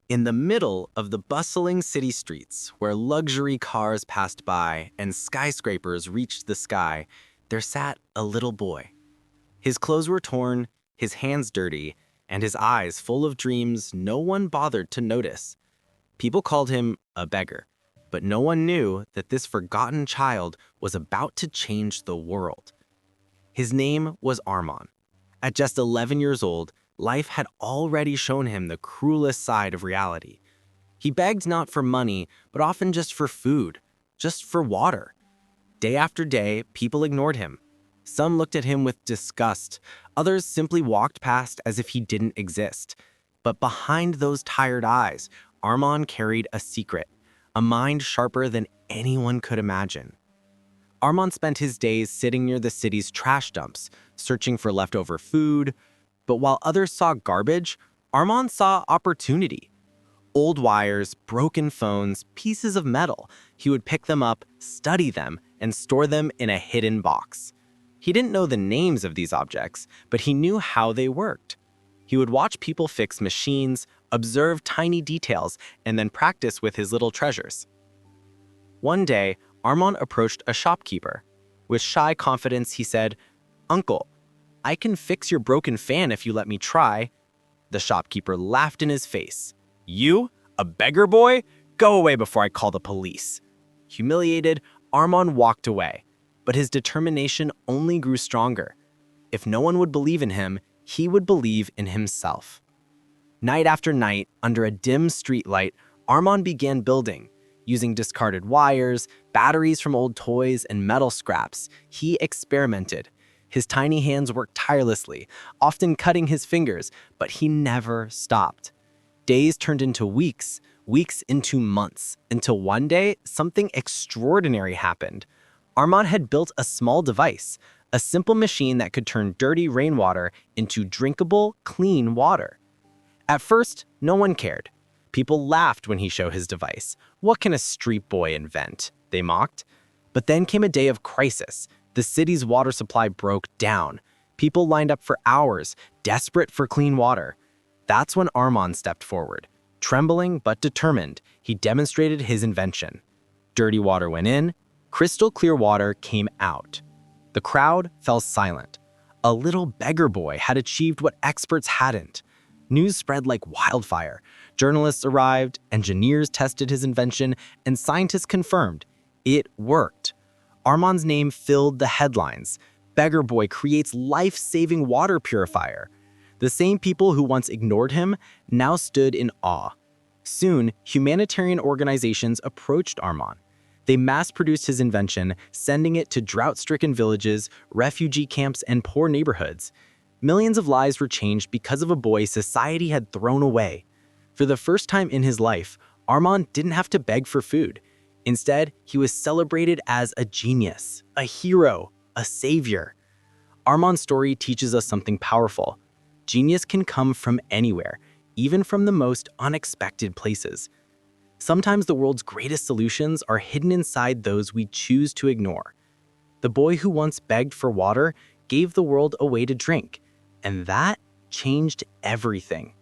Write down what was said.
In the middle of the bustling city streets, where luxury cars passed by and skyscrapers reached the sky, there sat a little boy. His clothes were torn, his hands dirty, and his eyes full of dreams no one bothered to notice. People called him a beggar, but no one knew that this forgotten child was about to change the world. His name was Armand. At just 11 years old, life had already shown him the cruelest side of reality. He begged not for money, but often just for food, just for water. Day after day, people ignored him. Some looked at him with disgust, others simply walked past as if he didn't exist. But behind those tired eyes, Armand carried a secret, a mind sharper than anyone could imagine. Armand spent his days sitting near the city's trash dumps, searching for leftover food. But while others saw garbage, Armand saw opportunity. Old wires, broken phones, pieces of metal. He would pick them up, study them, and store them in a hidden box. He didn't know the names of these objects, but he knew how they worked. He would watch people fix machines, observe tiny details, and then practice with his little treasures. One day, Armand approached a shopkeeper. With shy confidence, he said, "Uncle, I can fix your broken fan if you let me try." The shopkeeper laughed in his face. "You? A beggar boy? Go away before I call the police." Humiliated, Armand walked away, but his determination only grew stronger. If no one would believe in him, he would believe in himself. Night after night, under a dim streetlight, Armand began building. Using discarded wires, batteries from old toys, and metal scraps, he experimented. His tiny hands worked tirelessly, often cutting his fingers, but he never stopped. Days turned into weeks, weeks into months, until one day, something extraordinary happened. Armand had built a small device, a simple machine that could turn dirty rainwater into drinkable, clean water. At first, no one cared. People laughed when he showed his device. "What can a street boy invent?" they mocked. But then came a day of crisis. The city's water supply broke down. People lined up for hours, desperate for clean water. That's when Armand stepped forward. Trembling but determined, he demonstrated his invention. Dirty water went in, crystal clear water came out. The crowd fell silent. A little beggar boy had achieved what experts hadn't. News spread like wildfire. Journalists arrived, engineers tested his invention, and scientists confirmed it worked. Armand's name filled the headlines. Beggar boy creates life-saving water purifier. The same people who once ignored him now stood in awe. Soon, humanitarian organizations approached Armand. They mass-produced his invention, sending it to drought-stricken villages, refugee camps, and poor neighborhoods. Millions of lives were changed because of a boy society had thrown away. For the first time in his life, Armand didn't have to beg for food. Instead, he was celebrated as a genius, a hero, a savior. Armand's story teaches us something powerful. Genius can come from anywhere, even from the most unexpected places. Sometimes the world's greatest solutions are hidden inside those we choose to ignore. The boy who once begged for water gave the world a way to drink, and that changed everything.